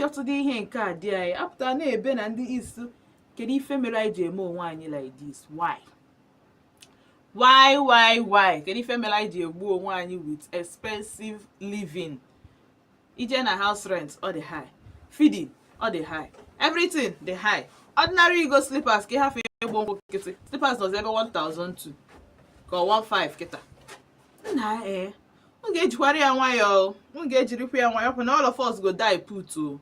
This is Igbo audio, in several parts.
short dị ihe nke a dị anyị apụta na-ebe na ndị isu kedu ife mere anyị ji eme onwe anyị like this? Why? Kedu ife mere anyị ji egbu onwe anyị with expensive living? Ije na house rent all the high, feeding all the high, everything the high. Ordinary ego slippers ka have egbo nwo kete slippers does ebe 1002 ka 15 kita na m ga-ejikwara ya nwayọọ, m ga-ejirikwa ya nwayọọ na all of us go die put o.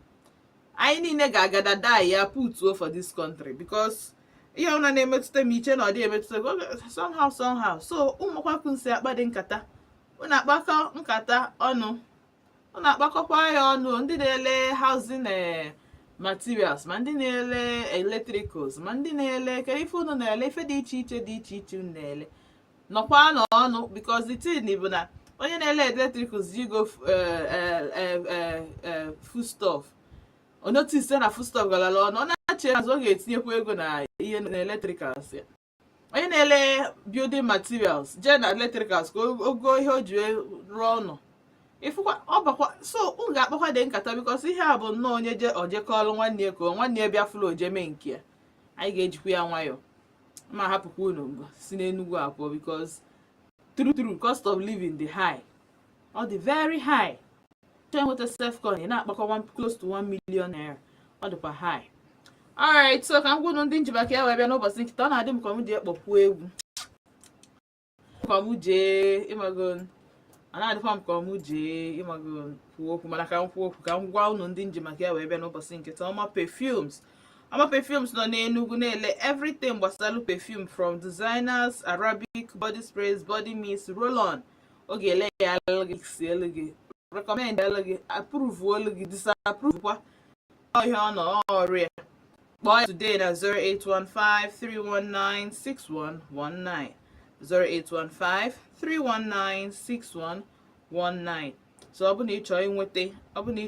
Anyị niile ga-agada die ya put o for this country because ihe ọna na-emetụta m iche na ọ dị emetụta somehow. So ụmụkwakwu nsi akpa dị nkata unu akpakọ nkata ọnụ, unu akpakọkwa ya ọnụ, ndị na-ele housing materials ma ndị na-ele electricals ma ndị na-ele kedu ife unu na-ele ife dị iche iche unu na-ele nọkwa n'ọnụ because the thing bụ na onye na-ele electricals ji go foodstuff o notice na foodstuff galala ọnụ ọ na-ache azụ ọ ga-etinyekwa ego na ihe na electricals ya. Onye na-ele building materials je na electricals ka ogo ihe o ji rụọ ụlọ ifukwa ọbakwa so m ga-akpakwa dị nkata because ihe a bụ nnọọ onye ojekọọlụ nwanne ka nwanne bịa fụlụ ojeme nke ya. Anyị ga-ejikwa ya nwayọ ma hapụkwa unu si n'Enugu apụọ because true cost of living the high or the very high. Check with a self-con na-akpakọ close to 1 million naira ọ dịkwa high. Alright, so ka m gwunu ndị njibaka ya wee bịa n'ụbọchị nkịta ọ na-adị m ka m ji ekpọpụ egwu ka m jee ịmagon ana-adịkwa m ka m jee ịmagon kwuo okwu mana ka m kwuo okwu ka m gwa unu ndị njimaka ya wee bịa n'ụbọchị nkịta. Ọma perfumes nọ n'Enugu na-ele everything gbasara perfume from designers, Arabic, body sprays, body mist, roll-on. Ọ ga-ele ya elu gị recommend elu gị approve olu gị disapprove kwa ihe ọ nọ ọrụ ya. Kpọọ ya today na 08153196119 08153196119. So ọ bụ na ị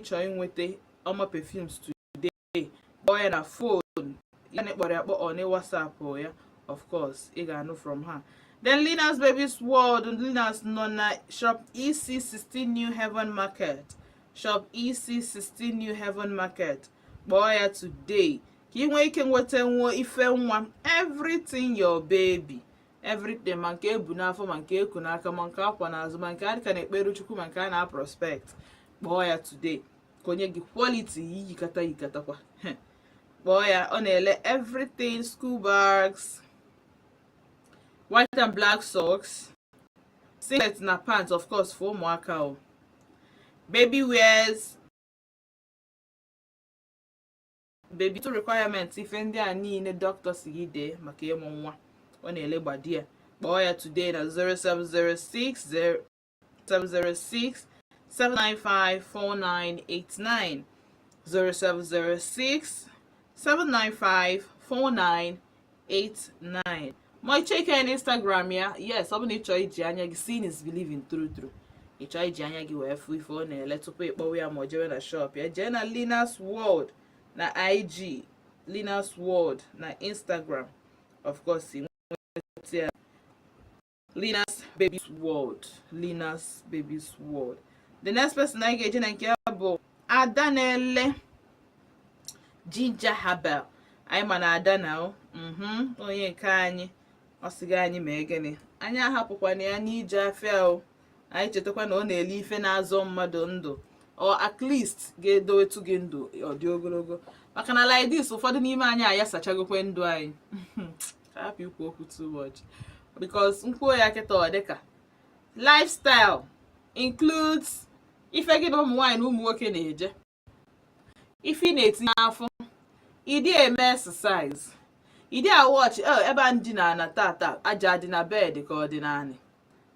chọọ inweta Ọma perfumes today kpọọ ya na phone ya na ịkpọrọ ya kpọ ọ na WhatsApp ya of course ị ga-anụ from her. Then Lina's Baby's World and Lina's nọ na shop EC16 New Haven Market. Shop EC16 New Haven Market. Kpọọ ya today ka ị nwee ike nweta nwa ife nwa everything your baby, everything ma nke ebu n'afọ ma nke eku n'aka ma nke akwa n'azụ ma nke adịka na-ekpere Chukwu ma nke a na-prospect. Kpọọ ya today ka onye gị quality yikatakwa. Kpọọ ya ọ na-ele everything school bags, white and black socks, singlet na pants of course for ụmụaka o, baby wears, baby to requirements ife ndị a niile doctor si gị dee maka ịmụ nwa ọ na-ele gbadi ya. Kpọọ ya today na 0706 7954989 0706 7954989. Ma check ya na Instagram ya. Yes, ọ bụ na ị chọọ iji anya gị, seeing is believing true. Ị chọọ iji anya gị wee fụ ife ọ na-ele tupu ịkpọwa ya ma ọ jewe na shop ya. Jee na Lina's World na IG, Lina's World na Instagram. Of course, nweta Lina's Baby's World, Lina's Baby's World. The next person I ga-eje na nke ya bụ Ada na-ele Ginger Herbal. Anyị ma na Ada na onye nke anyị ọ sịga anyị mee gịnị anyị ahapụkwana ya n'Ije Afia o. Anyị chetakwa na ọ na-ele ife na-azọ mmadụ ndụ or at least ga-edowetu gị ndụ ọ dị ogologo maka na like this ụfọdụ n'ime anyị ayasachagokwe ndụ anyị. Hapụ ikwu okwu too much because nkwuo ya kịta ọ dịka lifestyle includes ife gị na ụmụ nwaanyị na ụmụ nwoke na-eje, ife ị na-etinye afọ, ịdị eme exercise, ịdị watch ebe a ndị na tata aja dị na bed ka ọ dị naanị.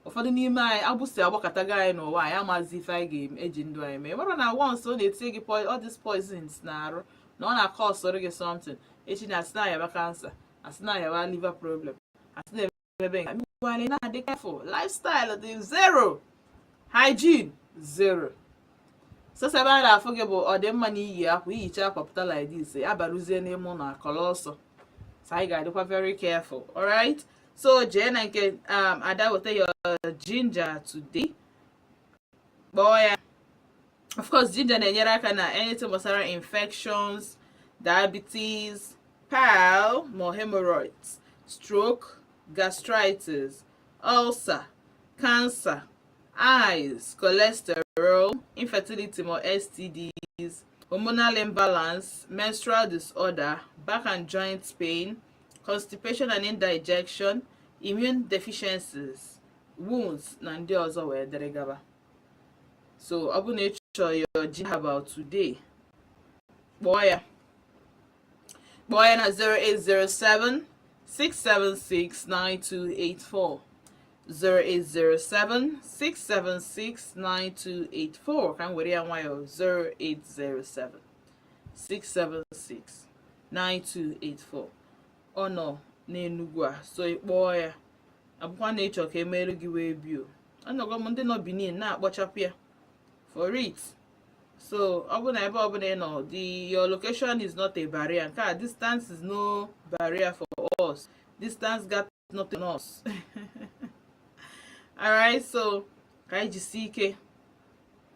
Ụfọdụ n'ime anyị agbụsị agbakọtago anyị n'ụwa anyị amazi ife anyị ga-eji ndụ anyị mee. Mara na once ọ na-etinye gị all these poisons na-arụ na ọ na-akọsụrụ gị something echi na asị na ayaba cancer, asị na ayaba liver problem, asị na ebe nga mgbe na-adị careful. Lifestyle dị zero, hygiene zero. Sasa ebe a na-afụ gị bụ ọ dị mma na iyi akwa iyicha akwa pụta like this abaruzie n'ime ụlọ akọrọ ọsọ. So anyị ga-adịkwa very careful. Alright, so jee na nke Ada weta your ginger today. Kpọọ ya Of course, ginger na-enyere aka na anything gbasara infections, diabetes, pal ma hemorrhoids, stroke, gastritis, ulcer, cancer, eyes, cholesterol, infertility ma STDs, hormonal imbalance, menstrual disorder, back and joint pain, constipation and indigestion, immune deficiencies, wounds na ndị ọzọ wee dịrị gaba. So ọ bụ na ị chọrọ your Ije Herbal today, kpọọ ya na 0807 676 9284 0807 676 9284 ka m were ya nwayọọ 0807 676 9284 ọ nọ n'Enugu a, so ị kpọọ ya. Abụkwa na ịchọ ka emere gị wee bio, ọnọgọ m ndị nọ Benin na-akpọchapụ ya for it. So ọ bụ na ebe ọbụla ị nọ, your location is not a barrier. Nke a, distance is no barrier for us. Distance got nothing on us. Alright, so ka anyị jisi ike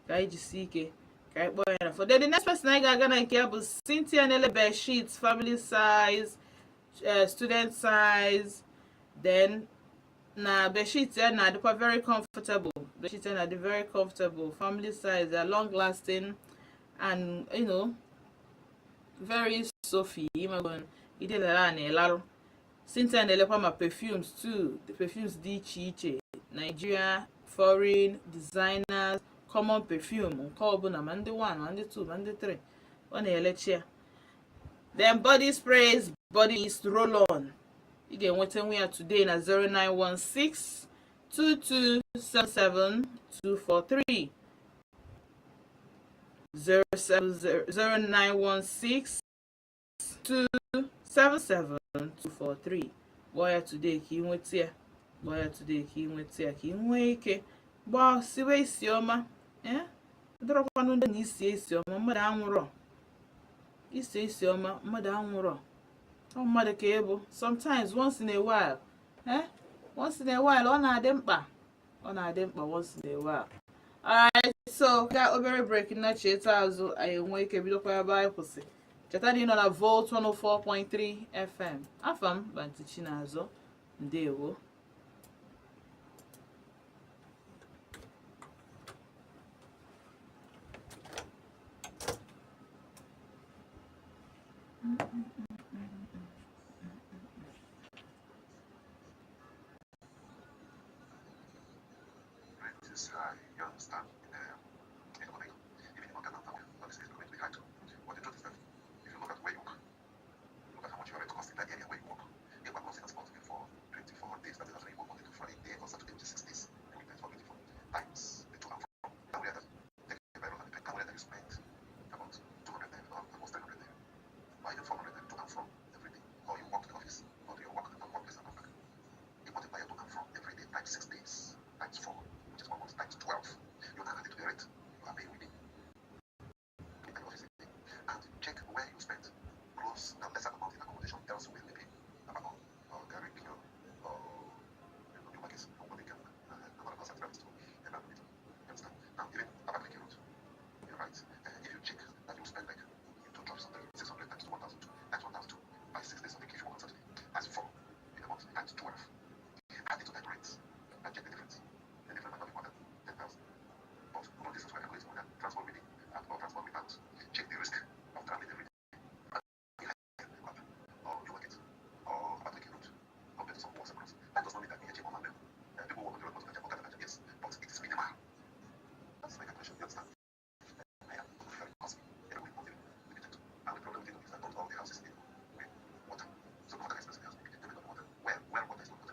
ka anyị kpọọ ya na for the next person anyị ga-aga na nke ya bụ Cynthia Nele bed sheets, family size, student size. Then na bed sheets ya na-adịkwa very comfortable. Bed sheets ya na-adị very comfortable, family size, they are long lasting, and you know, very soapy. Idelala na elarụ. Cynthia na-elekwa ma perfumes too. The perfumes dị iche iche, Nigeria, foreign, designers, common perfume, nke ọbụla ma ndị 1 ma ndị 2 ma ndị 3 ọ na-elechi ya. Then body sprays, body mist, roll on. Ị ga-enweta nwe ya today na 0916 2277 243 0916 277 243. Kpọọ ya today ka ị nweta ya. Kpọọ ya today ka ị nweta ya ka ị nwee ike siwe isi ọma. Dọrọkwanụ ndị na isi ọma mmadụ anwụrọ. Isi ọma mmadụ anwụrọ. Ọ mmadụ ka ịbụ. Sometimes once in a while. Once in a while ọ na-adị mkpa. Once in a while. Alright, so ka obere break na cheta azụ anyị enwe ike bidokwa ebe anyị kwụsị. Cheta na ị nọ na Volt 104.3 FM. Afa m Banti Chinazọ. Ndewo. This you understand economic, even in market now, this is going to be high too. But the truth is that if you look at where you work, look at how much you are to cost in that area where you work. You are costing us about for 24 days, that is actually work Monday to Friday, day or Saturday, which is 6 days. And we pay for 24 times the to and from. Now we are that take the payroll and the pay. Now that you spend about 200 there, or almost 300 there, or even 400 there to and from every day. Or you work to the office, or you work at the workplace and come back. You multiply your to and from every day times 6 days, times 4. Which is 1 month times 12. You now add it to the rate. You are paying with it. And check where you spend close and lesser amount in accommodation elsewhere, maybe Abagon or Caribbean or new markets or what they can another concept travels to. You understand? Now even Abakaliki route, you're right. If you check that you spend like you two drops on 600 times to 1,002, that's 1,002 by 6 days of vacation on Saturday. That's 4 in a month times 12. Add it to that rate and check the difference. The difference might not be more than 10,000. But no distance where I calculate more than transport with it or transport without. Check the risk of traveling every day. Or new market or Abakaliki route compared to some walks across. That does not mean that we achieve one level. People walk on the road, yes, but it is minimal. That's my calculation, you understand? I am very costly. Every week, limited. And the problem with it is that not all the houses need water. So the water is expensive. They don't water. Where water is not water.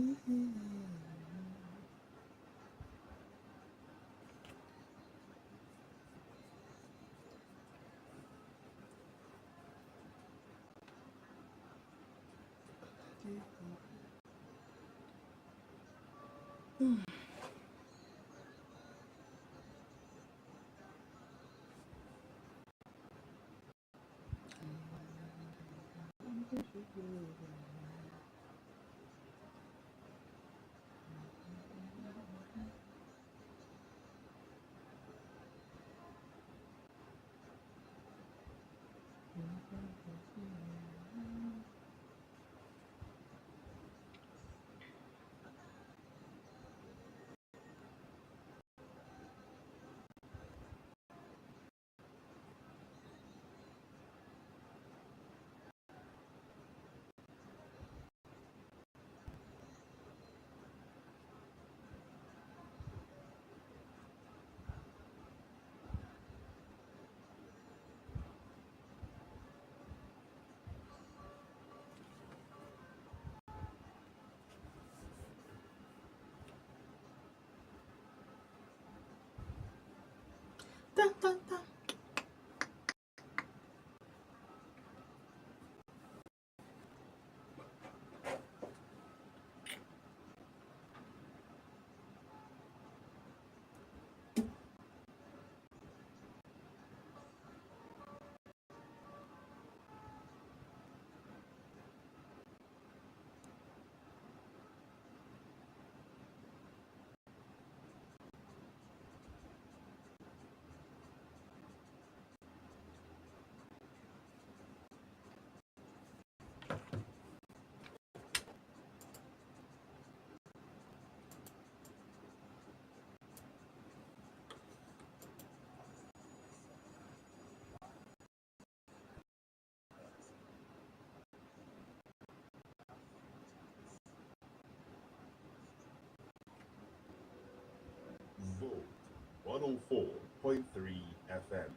Dun, dun, dun. Vote 104.3 FM.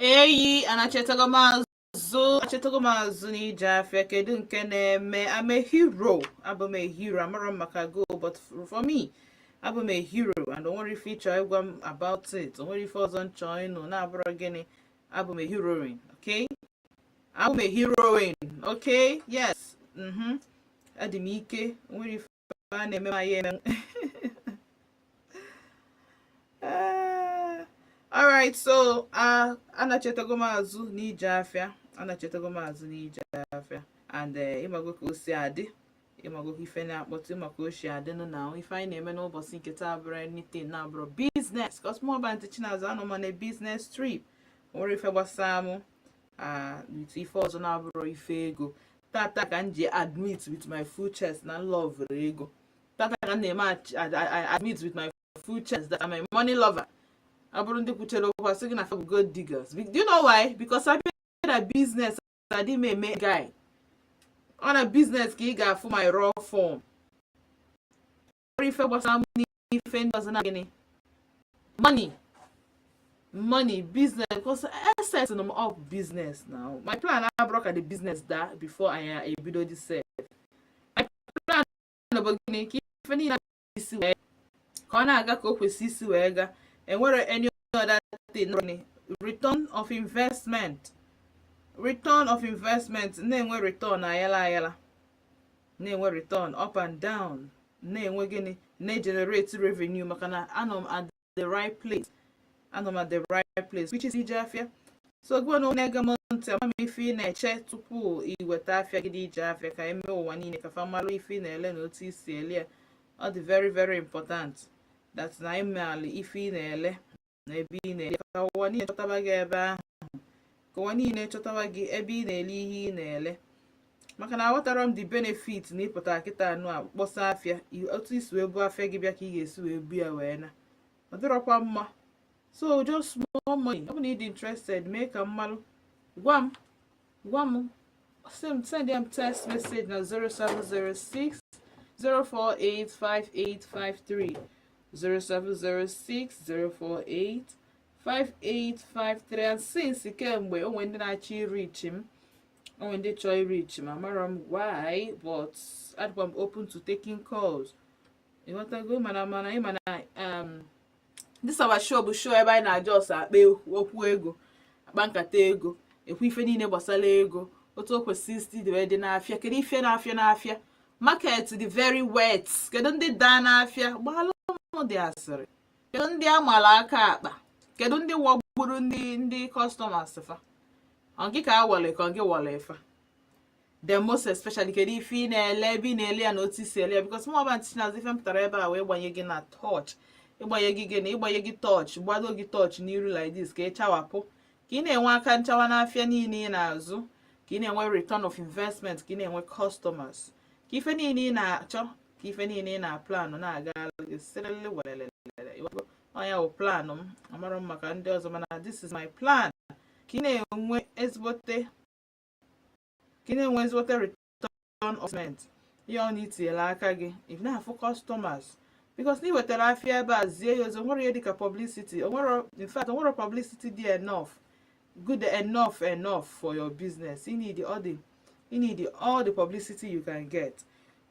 eyi anachetago maazụ n'Ije Afia. Kedu nke na-eme? I'm a hero. I'm a hero. I'm a maka go, but for me, I'm a hero. And don't worry if you try about it. Don't worry if I wasn't trying. No, na abụrụ gịnị. I'm a heroine. Okay? I'm a heroine. Okay? Yes. Adị m ike. Don't worry if I na-eme ma ya eme. Alright, so anachetago maazụ n'Ije Afia. And ịmago ka o si adị, ịmago ka ife na-akpọtụ, ịmaka o si adị na ife anyị na-eme n'ụbọchị nke taa abụrụ anything na abụrụ business, cause mụ ọba ntị Chinazụ anọ m na business trip. Nwere ife gbasara mụ ife ọzọ na-abụrụ ife ego. Tata ka m ji admit with my full chest na love ego. Tata ka m na-eme admit with my full chest that I'm a money lover. Abụrụ ndị kwuchere okwu asị gị na fa bụ gold diggers. Do you know why? Because I made a business I didn't make guy. On a business ka ị ga-afụ my raw form. Ife gbasara m n'ife ndị ọzọ na gịnị? Money, business. Because I set them up business now. My plan I broke at the business that before I ebido this self. My plan na begini ka ife niile isi wee ka ọ na-aga ka o kwesị isi wee ga. Enwere any other thing. Return of investment na-enwe return ayala na-enwe return up and down, na-enwe gịnị na-generate revenue maka na anọ m at the right place which is Ije Afia. So gwa na na-ege m ntị ama m ife ị na-eche tupu iweta afịa gị dị Ije Afia ka eme ụwa niile ka fa malụ ife ị na-ele na otu isi ele ya. Ọ dị very very important that na email ife ị na-ele na ebe ị na-ele ka ụwa niile chọtaba gị ebe ahụ, ka ụwa niile chọtaba gị ebe ị na-ele ihe ị na-ele. Maka na aghọtara m the benefit na ịpụta kịta anụ a kpọsa afịa otu isi wee bu afịa gị bịa ka ị ga-esi wee bu ya wee na ọ dịrọkwa mma. So just small money. Ọ bụ na ị dị interested mee ka mmalụ gwa m send them text message na 0706 048 5853 0706 048 5853. And since kemgbe onwe ndị na-achọ irichi m, onwe ndị chọọ irichi m, amara m why, but adịkwa m open to taking calls. Ịghọtago? mana ịmana this our show bụ show ebe anyị na-aja ọsọ akpa okwu ego, akpa nkata ego, ekwu ife niile gbasara ego, otu o kwesịrị isi dị n'afịa. Kedu ife n'afịa market dị very wet. Kedu ndị daa n'afịa gbalụ m dị asịrị? Kedu ndị amala aka akpa? Kedu ndị wagburu ndị customers fa? Ọgị ka awale ka ọgị wale fa? The most especially kedu ife ị na-ele ebe ị na-ele ya na otu isi ele ya, because mụ ọba ntị na ife m pụtara ebe a wee gbanye gị na touch, ịgbanye gị touch, gbado gị touch n'iru like this ka ị chawapụ, ka ị na-enwe aka nchawa n'afịa niile ị na-azụ, ka ị na-enwe return of investment, ka ị na-enwe customers, ka ife niile ị na-achọ, ka ife niile ị na-plan na-aga sirili welelele. Ọnya bụ plan m, amara m maka ndị ọzọ mana this is my plan. Ka ị na-enwe ezigbote return of investment. Ihe ọ na-itinyela aka gị if na-afụ customers, because na iwetara afịa ebe a zie ya ọzọ, nwere ihe dịka publicity. In fact, onwere publicity dị good enough for your business. You need all the publicity you can get.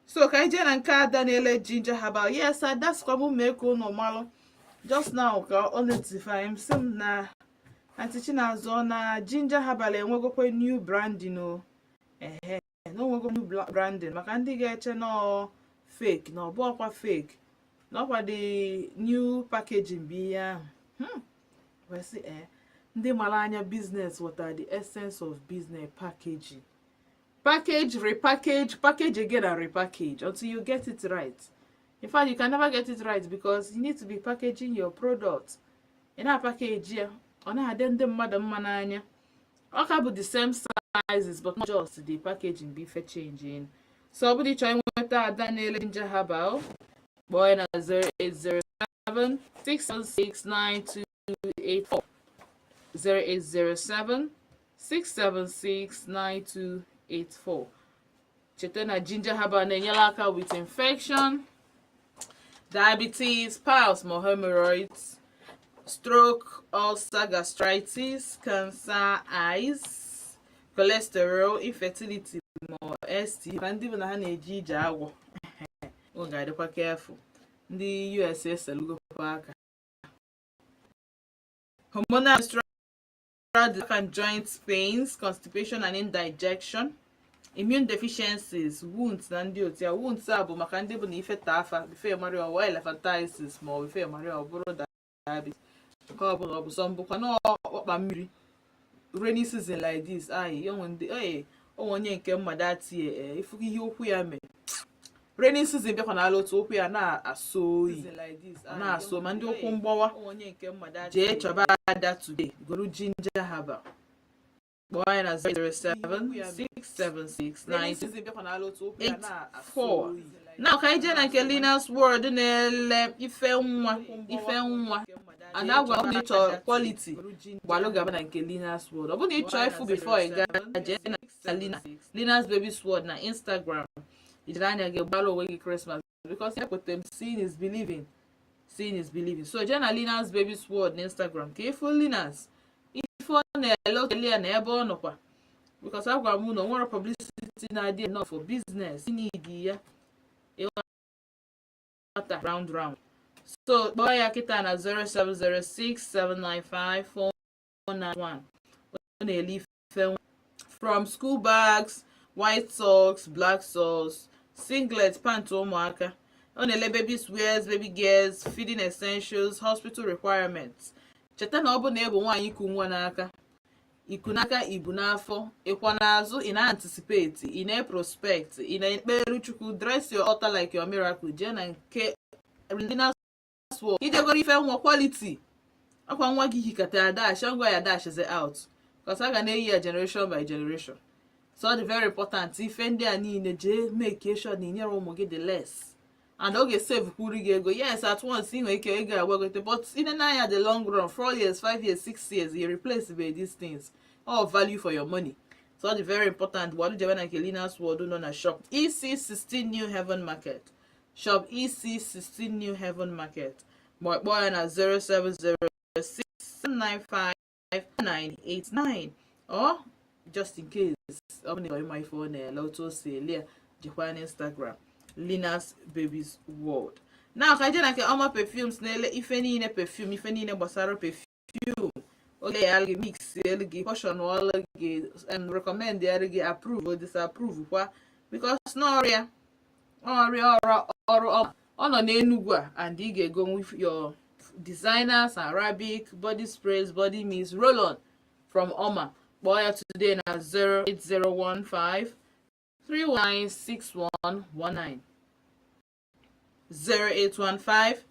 So ka ije na nke ada na-ele ginger herbal. Yes, that's kwa m mee ka unu malụ just now ka ọ notify m sị m na Aunty Chinazụ na ginger herbal enwegokwe new branding o. Na onwego new branding maka ndị ga-eche na fake na ọ bụ ọkwa fake na ọkwa the new packaging bụ ihe ahụ. Wee sị ndị mara anya business, what are the essence of business? Packaging. Package, repackage, package again and repackage until you get it right. In fact, you can never get it right because you need to be packaging your product. In a package here, on a ndị mmadụ mma n'anya. Ọ ka bụ the same sizes but not just the packaging be changing. So somebody try nweta Ada na-ele ginger herbal. Boy na 0807 676 9284 0807 676 9284. Cheta na ginger herbal na-enyere aka with infection, diabetes, piles, more hemorrhoids, stroke, ulcer, gastritis, cancer, eyes, cholesterol, infertility, ma ST. Ma ndị bụ na ha na-eji ije agwọ ọ ga-adịkwa careful. Ndị USA selugokwa aka. Hormonal and joint pains, constipation and indigestion, immune deficiencies, wounds na ndị otu ya. Wounds a bụ maka ndị bụ na ifeta afa before mari ọwa elephantiasis ma ọ before mari ọ bụrụ diabetes. Nke ọ bụla ọ bụ sọ mbụkwa na ọkpa mmiri. Rainy season like this, onwe onye nke mmadụ atie ifu ihe okwu ya mee. Rainy season bịakwa n'ala otu okwu ya na-asọ oyi na-asọ ma ndị ụkwụ mgbawa jee chọba ada today goro ginger herbal kpọọ ya na 076769084. na ka anyị jee na nke Linus World na-ele ife nwa a na-agwa ọ bụla ịchọ quality gbalụ gaba na nke Linus World. Ọ bụla ịchọ ifu before ị gaa jee na Linus Baby Sword na Instagram. Ijiri anya gị gbara onwe gị Christmas because ya kwete m seeing is believing. So jee na Linus Baby Sword na Instagram ka ifo Linus ife ọ na-ele otele ya na ebe ọ nọkwa because agwa m na o nwere publicity na-adị enough for business need ya ịghọta round. So kpọọ ya kịta na 07067954491. Ọ na-ele ife from school bags, white socks, black socks, singlets, pants ụmụaka. Ọ na-ele baby wears, baby gears, feeding essentials, hospital requirements. Cheta na ọ bụ na ebu nwaanyị iku nwa n'aka, iku n'aka ibu n'afọ, ịkwa n'azụ, ị na-anticipate, ị na-prospect, ị na-ekpere Chukwu, dress your altar like your miracle. Jee na nke Linus World idegoro ife nwa quality. Akwa nwa gị hikata ya dash, ngwa ya dash is out because a ga na-eyi ya generation by generation. So the very important ife ndị a niile jee make sure na inyere ụmụ gị the less and ọ ga-save kwuru gị ego. Yes, at once ị nwere ike ego agbagote but in anya the long run 4 years 5 years 6 years you replace by these things all value for your money. So the very important wadu jebe na nke Linus World nọ na shop EC16 New Haven Market, shop EC16 New Haven Market ma kpọọ ya na 07067951989 or just in case ọ bụ na ịma ife ọ na-ele otu o si ele ya jikwa na Instagram Linus Baby's World. Now ka je na nke Oma Perfumes na-ele ife niile perfume, ife niile gbasara perfume. Oge ya gị mix gị portion ọla gị recommend ya gị approve or disapprove kwa because n'ọrịa ọrụ ọ nọ n'Enugu a and ị ga-ego with your designers, Arabic, body sprays, body mist, roll on from Oma. Kpọọ ya today na 08015 3196119 0815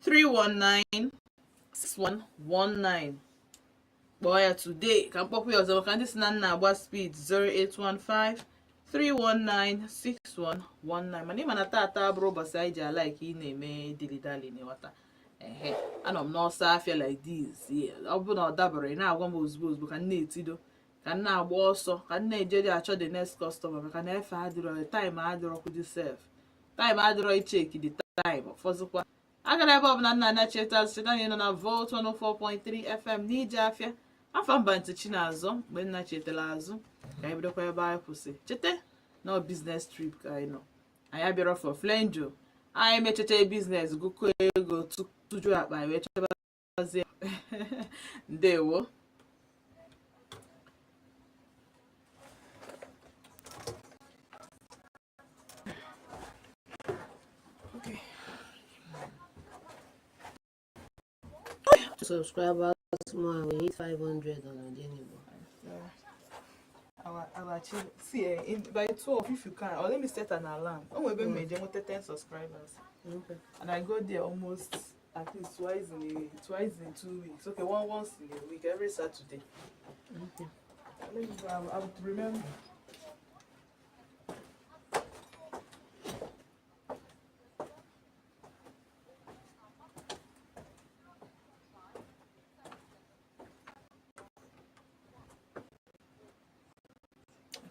3196119. Kpọọ ya today ka mkpọkwa ya ọzọ maka ndị si na nna agba speed 0815 3196119. mana ịma na tata bụrụ ụbọchị anyị ji ala ike ị na-eme dilidali n'ịghọta anọ m n'ọsọ afịa like this. ọ bụ na ọ dabara ị na-agwa m ozugbo ka m na-etido ka m na-agba ọsọ ka m na-eje achọ the next customer maka na efe adịrọ time adịrọ kwụdị sef time adịrọ icheki the time ọfọzụkwa agara ebe ọbụla nna anya cheta na nọ na Volt 104.3 FM n'Ije Afia. Afa mba ntị Chinazọ mgbe nna chetara azụ ka anyị bidokwa ebe anyị kwụsị. Chete na business trip ka anyị nọ, anyị abịara for flenjo, anyị mechecha business gụkọ ego tuju akpa anyị wee chebazie ndewo. Subscribers more, we hit 500 on Odenigbo. By 12 if you can, or let me set an alarm. Oh, maybe me 10 subscribers. Okay. And I go there almost at least twice in 2 weeks. Okay, once in a week, every Saturday. Okay. I would remember.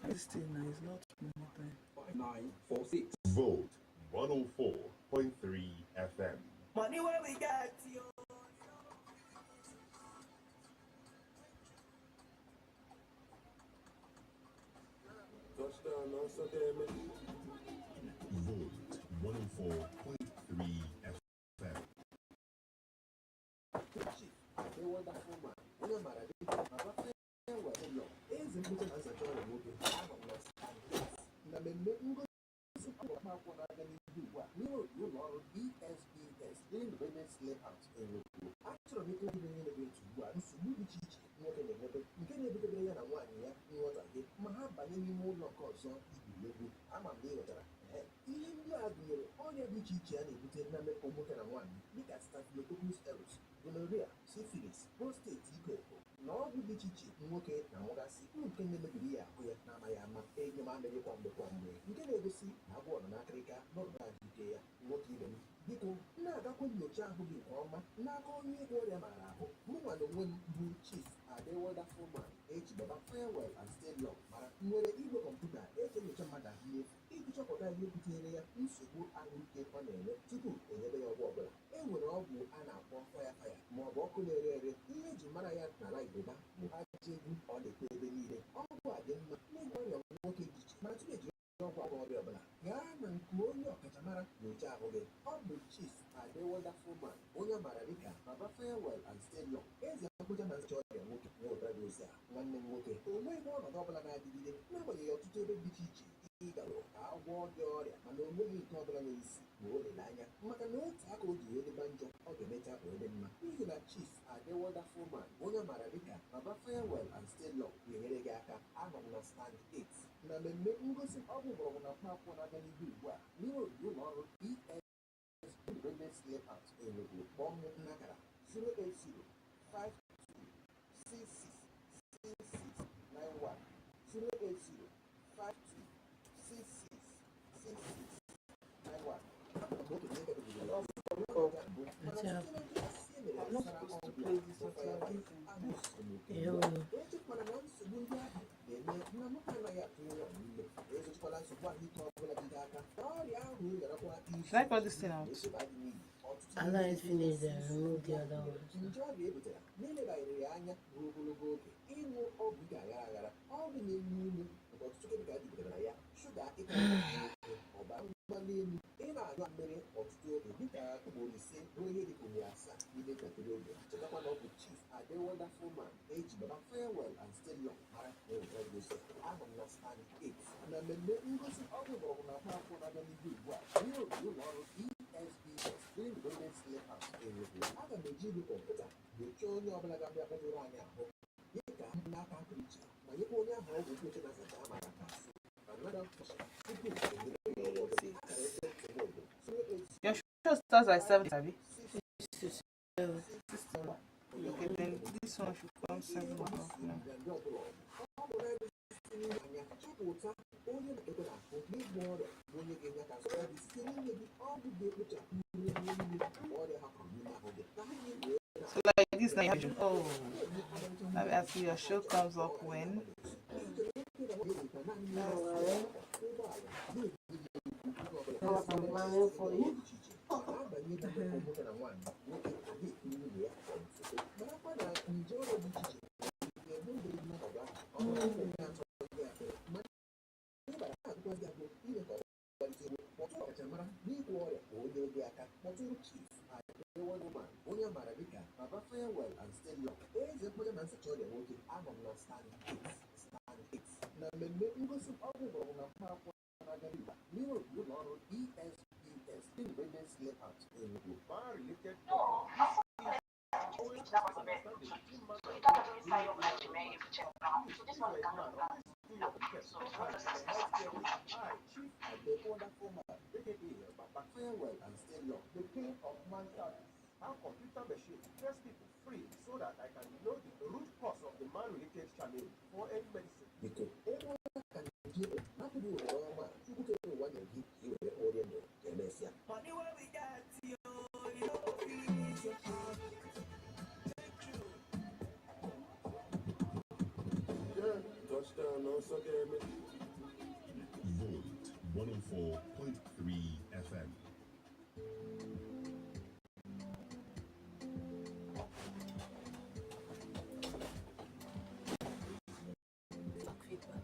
This thing now is not more time. 5946 Volt 104.3 FM. Money where we got you. 104.3 FM. Ihe ndị a gụnyere ọrịa dị iche iche a na-ebute na mmekọ nwoke na nwaanyị dịka staphylococcus aureus, gonorrhea, syphilis, prostate iko na ọgwụ dị iche iche nwoke na-amụgasị nke na-emebiri ya ahụ ya na-amaghị ama enyemamịrị kwa mgbe nke na-egosi na agwọ nọ n'akịrịka n'ọdụ ahụike ya. Nwoke ibe m, biko na-agakwa nyocha ahụ gị nke ọma n'aka onye ịgwọ ọrịa maara ahụ. Mụnwa na onwe m bụ Chief Adewoda Foreman eji Baba Farewell and Stay Long mara nwere igwe kọmputa eji enyocha mmadụ ahụ n'efu iji chọpụta ihe butere ya nsogbu ahụike ọ na-enwe tupu enyebe ya ọgwụ ọbụla. E nwere ọgwụ a na-akpọ faya ma ọ bụ ọkụ na-ere ere. Ihe eji mara ya n'ala Yoruba bụ aja egwu, ọ na-ekwe ebe niile. Ọgwụ a dị mma n'ịgwọ ọrịa nwoke dị iche mana tupu eji ọgwụ agwọ ọrịa ọbụla gaa na nke onye ọkachamara nyocha ahụ gị. Ọ bụ Chief Adewoda Foreman, onye maara dịka Baba Farewell and Stay Long, eze mkpocha na ncha ọrịa nwoke na-ewetara gị ozi a. Nwanne m nwoke, o nweghị ọnọdụ ọbụla na-adịgide n'agbanyeghị ọtụtụ ebe dị iche iche ị gara ka agwọ gị ọrịa mana o nweghị nke ọbụla n'isi ma o lele anya maka na otu aka o ji wee dịba njọ ọ ga-emecha wee dị mma n'ihi na Chief Adewoda Foreman, onye maara dịka Baba Farewell and Stay Long, ga-enyere gị aka. Anọ m na stand 8 na mmemme ngosi ọgwụ mgbọrọgwụ na mkpaakwụkwọ na-aga n'ihu ugbu a n'ime ogige ụlọ ọrụ Independence Layout Enugu. Kpọọ m n'akara 08052666691 Should I cut this thing out? After it's finished, then remove the other ones. Chief Adewoda Foreman eji Baba Farewell and Stay Long mara ahụ na stand 8 na mmemme ngosi ọgwụ mgbọrọgwụ na mkpaakwụkwọ na-aga n'ihu ugbu a n'ihe obodo ụlọ ọrụ ESBS Independence Layout Enugu. Aga m eji igwe kọmputa nyochaa onye ọbụla ga-abịa kpọtụrụ anyị ahụ dịka n'aka akụ iche ma nyekwa onye ahụ ọgwụ mkpoche na asacha amara aka Your show starts by 7, Sabi. Okay, then this one should come 7:00 now. So like this now, oh, let me ask you, your show comes up when? I'm planning for you. onye mara dịka Baba Farewell and Stay Long, eze mkpocha na nsacha ọrịa nwoke. Anọ m na stand 8 na mmemme ngosi ọgwụ mgbọrọgwụ na mkpaakwụkwọ na-aga n'ihu n'ime ụlọ ọrụ ESBS Independence Layout Enugu. Related Baba Farewell and Stay Long, the king of mankind. How computer machine test people free so that I can know the root cause of the man-related challenge for any medicine. Because everyone can give it. Not to do it all, man. You can tell me what you give you the audience. Honey, what we got, you know, finish your heart. Yeah, touchdown, no so damn it. Volt 104.3 FM. Feedback.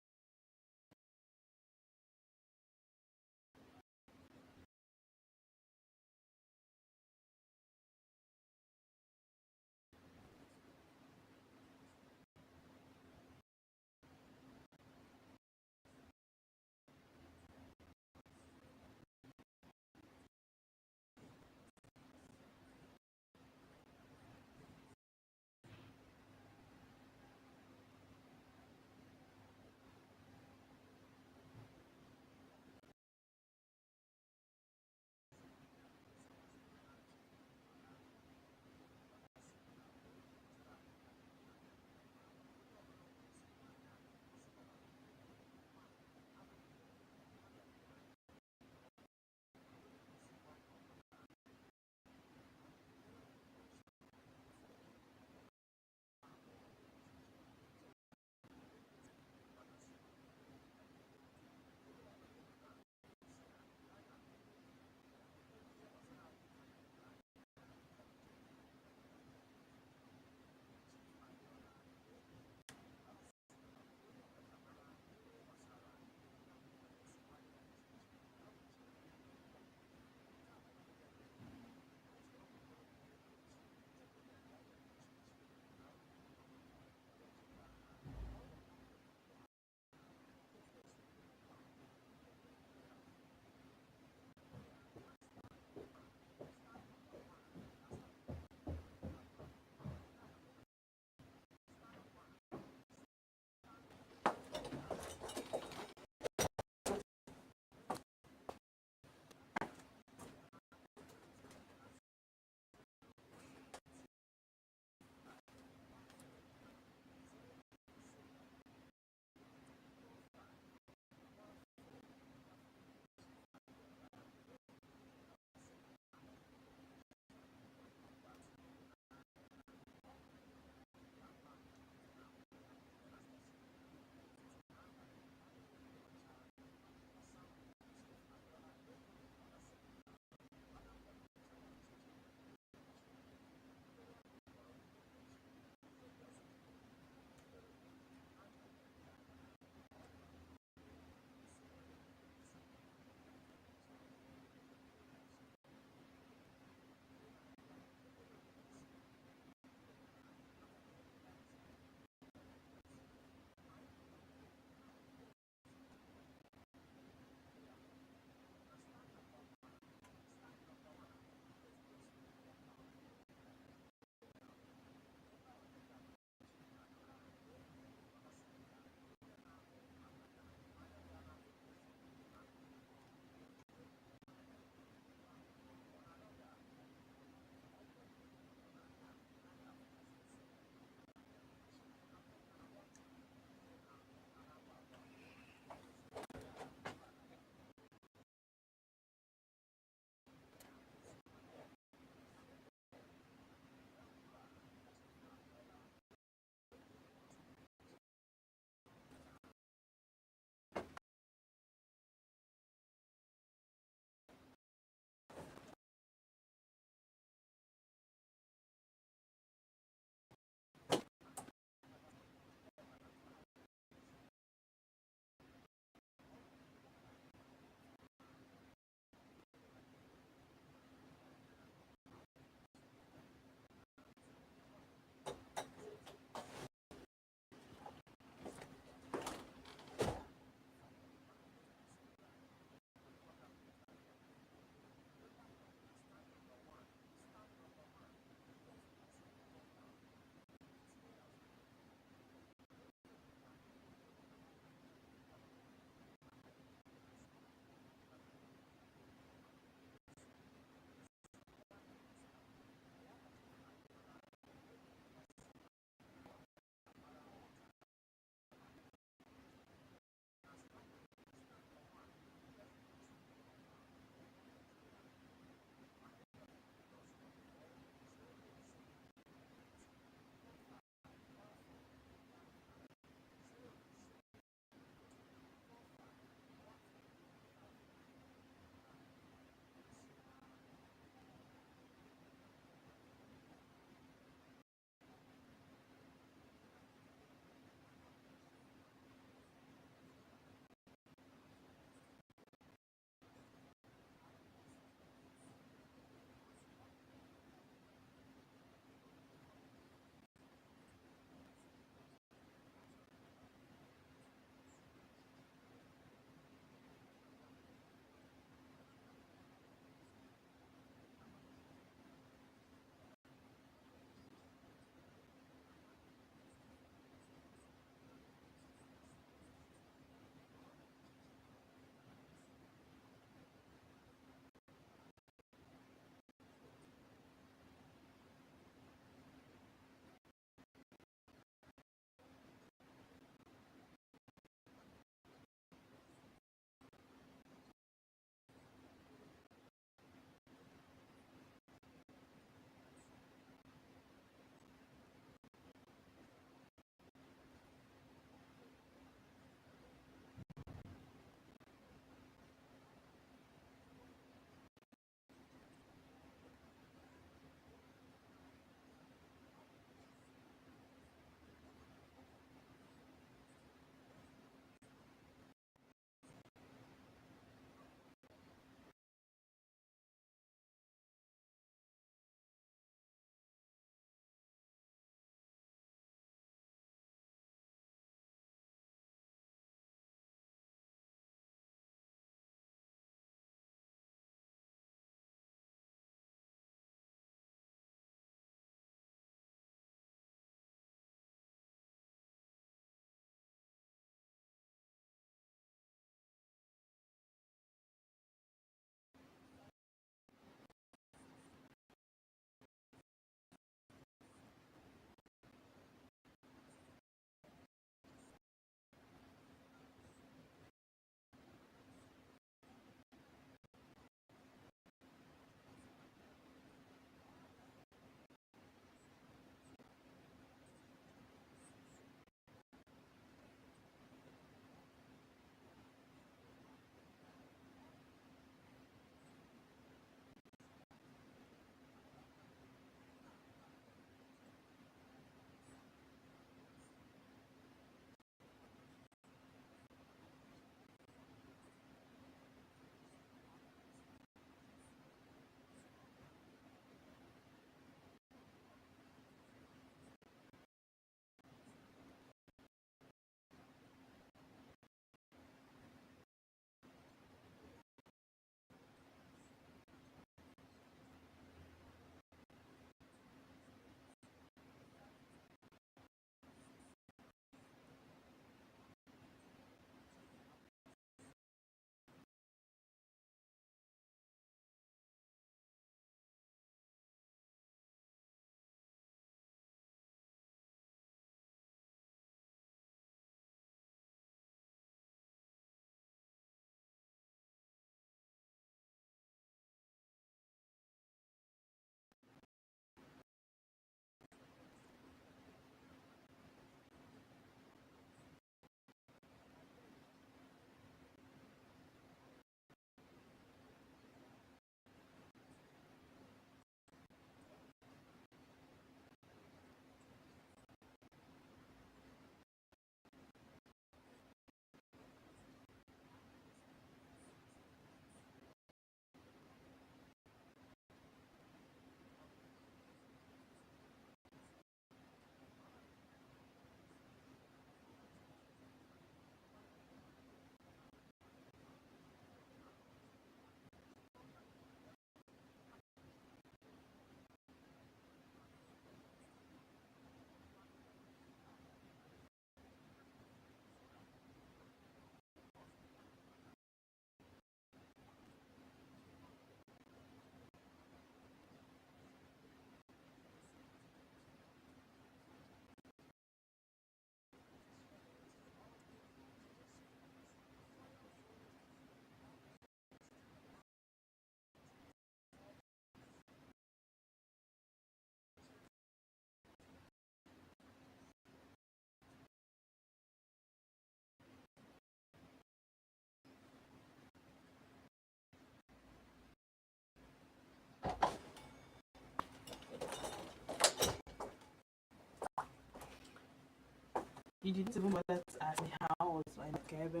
You didn't even bother to ask me how I was like Kevin.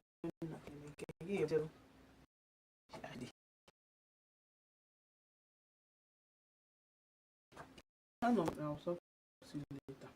I know I'll talk to you later.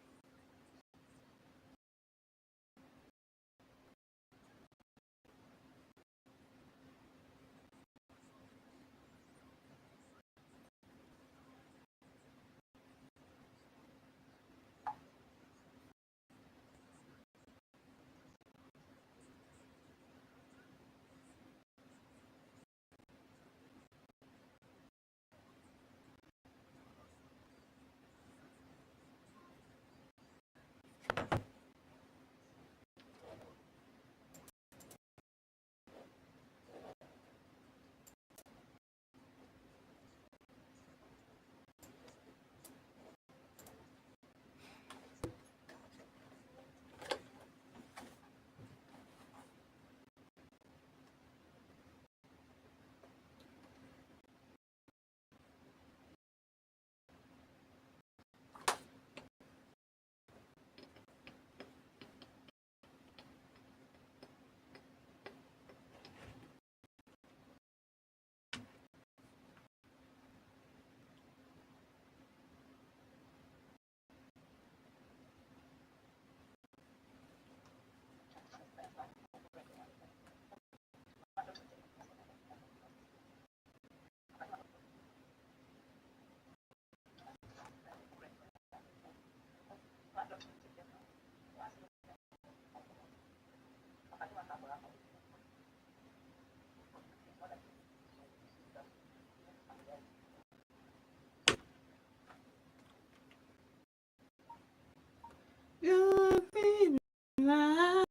You be mine.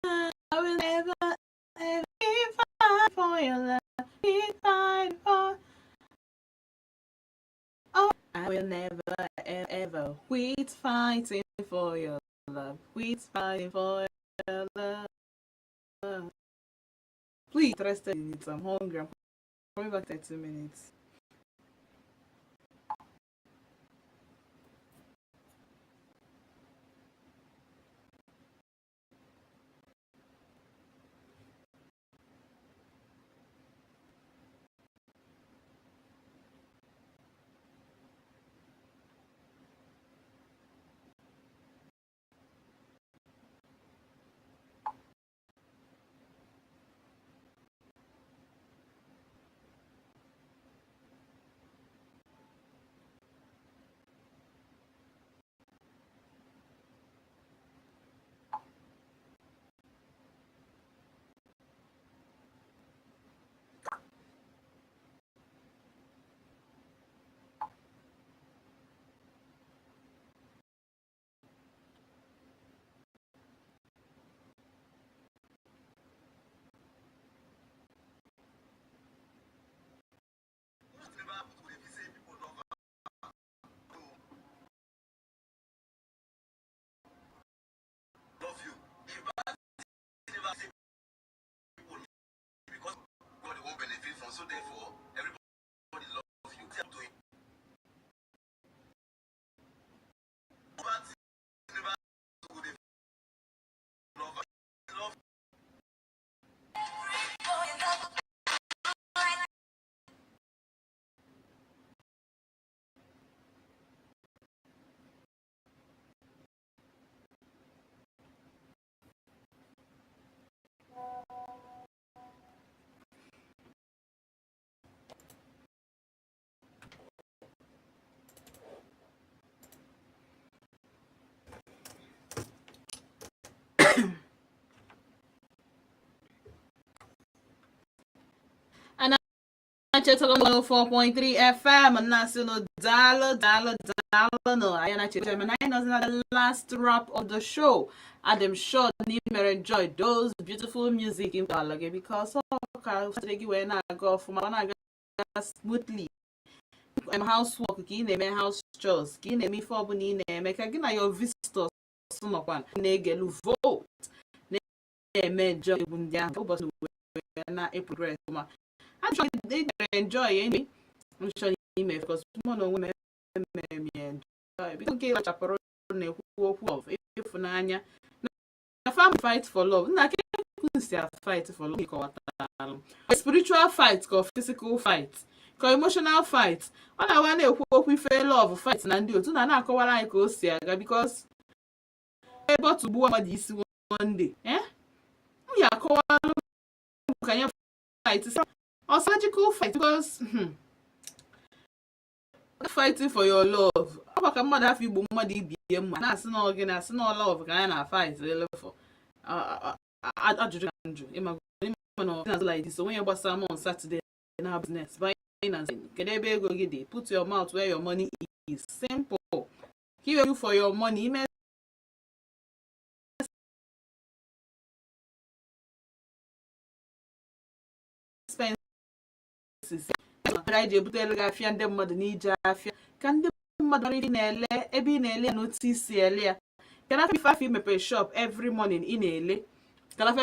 I will never ever be fight for your love. Be fight for. Oh, I will never ever quit fighting for your love. Quit fighting for your love. Please, interested in it. I'm hungry. I'm coming back 30 minutes. Love you. If bad never say people because God won't benefit from, so therefore everybody love you. Tell to him. Bad never good love. Love. And I checked on 104.3 FM and now so no dollar no I na check and I know the last wrap of the show. Adam sure Nimer enjoy those beautiful music in Kalage because when I go from I smoothly. I'm housework ka ị na-eme house chores ka ị na-eme ife ọbụla ị na-eme ka gị na your visitors nọkwa na-egelu vote na-eme enjoy egwu ndị ahụ ụbọchị wee na-progress ma I'm sure they enjoy anyway. I'm sure you may because one on women enjoy because nke lachapụrụ na-ekwu okwu of ịfụnanya family fight for love. Na ke si fight for love ko wata. Spiritual fight ko physical fight. Ko emotional fight. Ọ na-awa na-ekwu okwu ife love fight na ndị otu na-akọwara anyị ka o si aga because ebe otu gbuo mmadụ isi one day. M ya akọwara ka anyị fight. Surgical fight because fighting for your love. Ọ bụ ka mmadụ afọ igbo mmadụ ibie mma na-asị na oge na-asị na love ka anyị na-fight for ajụjụ na njụ ịma na ọdịnazụ like this onye gbasara m on Saturday na business buying and selling. Kedu ebe ego gị dị? Put your mouth where your money is. Simple. Give you for your money. Ime expenses. Ije butere gị afịa ndị mmadụ na ije afịa ka ndị mmadụ ị na-ele ebe ị na-ele n'otu isi ele ya. Kana afọ imepe shop every morning ị na-ele. Kana afọ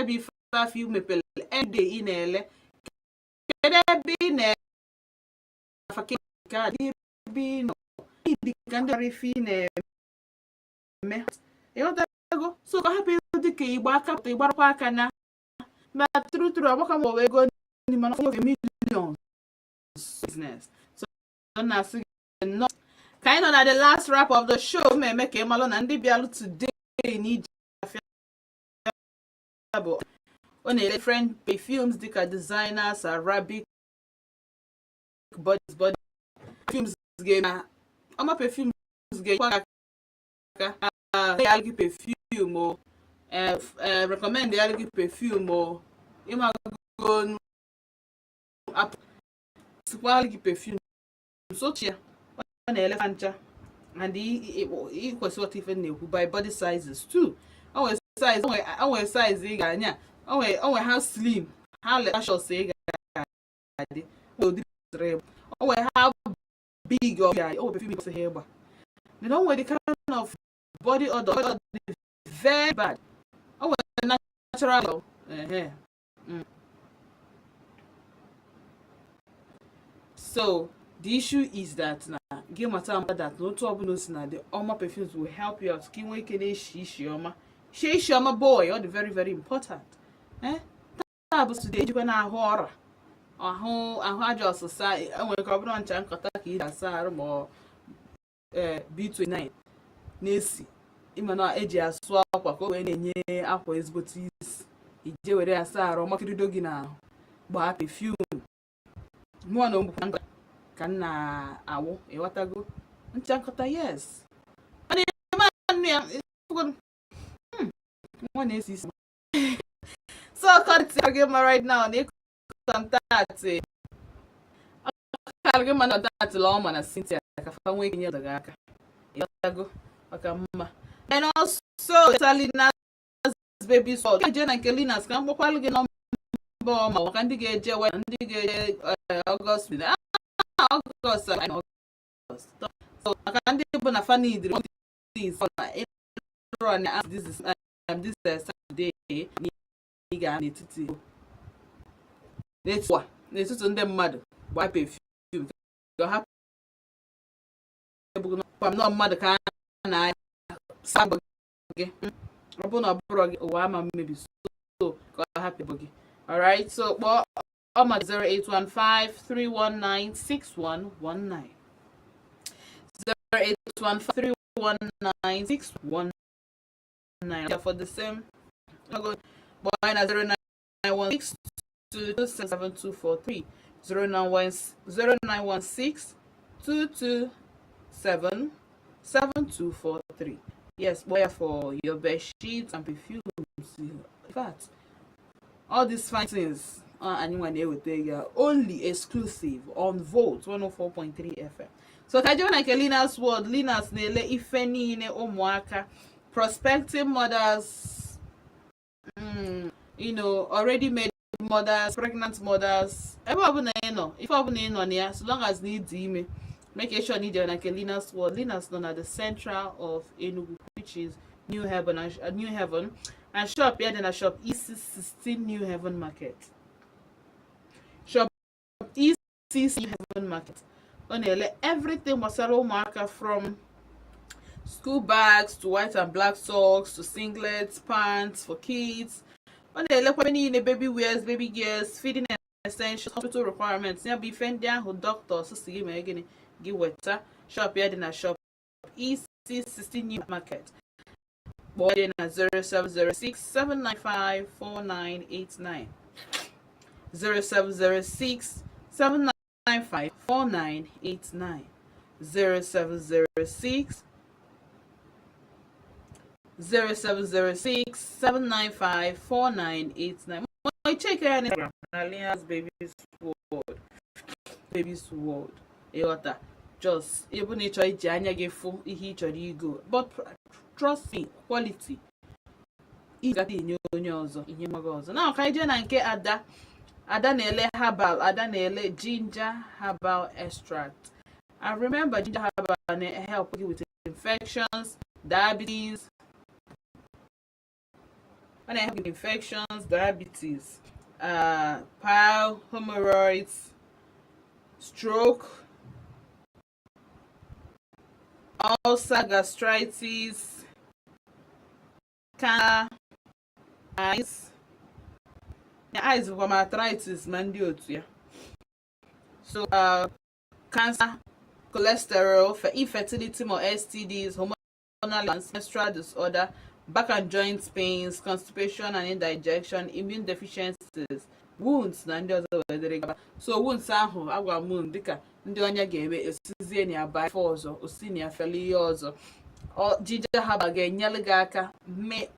imepe everyday ị na-ele. Kedu ebe ị na-ele ka dị ebe ị nọ ịdị ka ndị ọrụ ife ị na-eme. Ịghọtago? So ka hapụ dị ka igba aka pụta ịgbarakwa aka na true agbaka m owe ego n'ime na millions business. So na asị no. Ka anyị nọ na the last wrap of the show mmemme ka ịmalụ na ndị bịalụ today na Ije Afia bụ ọ na-ele different perfumes dịka designers, Arabic, body perfumes ga ọma perfumes ga aka algae perfume o recommend algae perfume o imago algae perfume so chia ọ na-ele fancha and i kwesịrị otu ife na-ekwu by body sizes too. O nwere size ị ga-anya o nwere ha slim ha lectures ị ga-adị o nwere ha big of ya o perfume say here they don't wear the kind of body odor very bad. Oh, natural. So the issue is that now game matter that no trouble no na the Oma perfumes will help you out. Skin way can she Oma boy, all the very important. Tabs today you gonna horror. I just society and we come on chan kotaki asar mo B29 n'esi ịma na eji asụ akwa ka o wee na-enye akwa ezigbote isi ije were asa arụ makirido gị na gbaa perfume mụọ na ogbukwa ka m na-awụ ịghọtago ncha nkọta yes ọ na-eme anụ ya nwa na-esi isi so kọrịtị gị ma right now na ịkọntaktị gị ma na kọntaktị la ọma na Cynthia ka fa nwee nye gị aka ịghọtago maka mma. And also Salina's baby salt. Je na nke Linas ka mgbakwalụ gị nọmba ma maka ndị ga-eje we ndị ga-eje August August so maka ndị bụ na fan idiri this run this is this Saturday ị ga n'etiti n'etiti ndị mmadụ gba perfume ka ha bụ na mmadụ ka na sabo gị ọ bụ na ọ bụrụ gị ụwa ama mmebi so ka ọ hapụ gị. Alright, so kpọọ ọma 08153196119 08153196119 for the same kpọọ anyị na 0916227243 0916227243. Yes, boy, for your bed sheets and perfumes. In fact, all these fine things anyone here will take only exclusive on Volt 104.3 FM. So Kajo like Lina's word, Lina's nele ifeni ne omwaka prospective mothers, already made mothers, pregnant mothers. Everyone if I'm on here, so long as need email. Make sure you need like Lina's word. Lina's known at the central of Enugu, which is New Heaven and shop here then a shop E16 New Heaven Market. Shop E16 New Heaven Market. On everything was a marker from school bags to white and black socks to singlets, pants for kids. Ọ na-elekwa niile baby wears, baby gears, feeding essentials, hospital requirements. Ya bụ ife ndị ahụ doctors si gị mee gịnị gị weta. Shop ya dị na shop EC16 New Market. Kpọọ dị na 0706 795 4989 0706 795 4989 0706 795 4989. My check your Instagram Alias Baby's World. Baby's World. Ịghọta just ebe na ịchọ iji anya gị fụ ihe ị chọrọ igo, but trust me, quality ị ga enye onye ọzọ ihe nwa gị ọzọ. Na ka ije na nke Ada na-ele herbal, Ada na-ele ginger herbal extract. I remember ginger herbal help you with infections, diabetes. When I help with infections, diabetes, pile, hemorrhoids, stroke, ulcer, gastritis, cancer, eyes. Eyes from arthritis, man, so cancer, cholesterol, infertility or STDs, hormonal menstrual disorder, back and joint pains, constipation and indigestion, immune deficiencies, wounds na ndị ọzọ wedere gaba. So wounds ahụ agwa m dịka ndị onye ga-eme esizie na aba ife ọzọ, osi na afele ihe ọzọ. Ginger herbal ga-enyere gị aka mee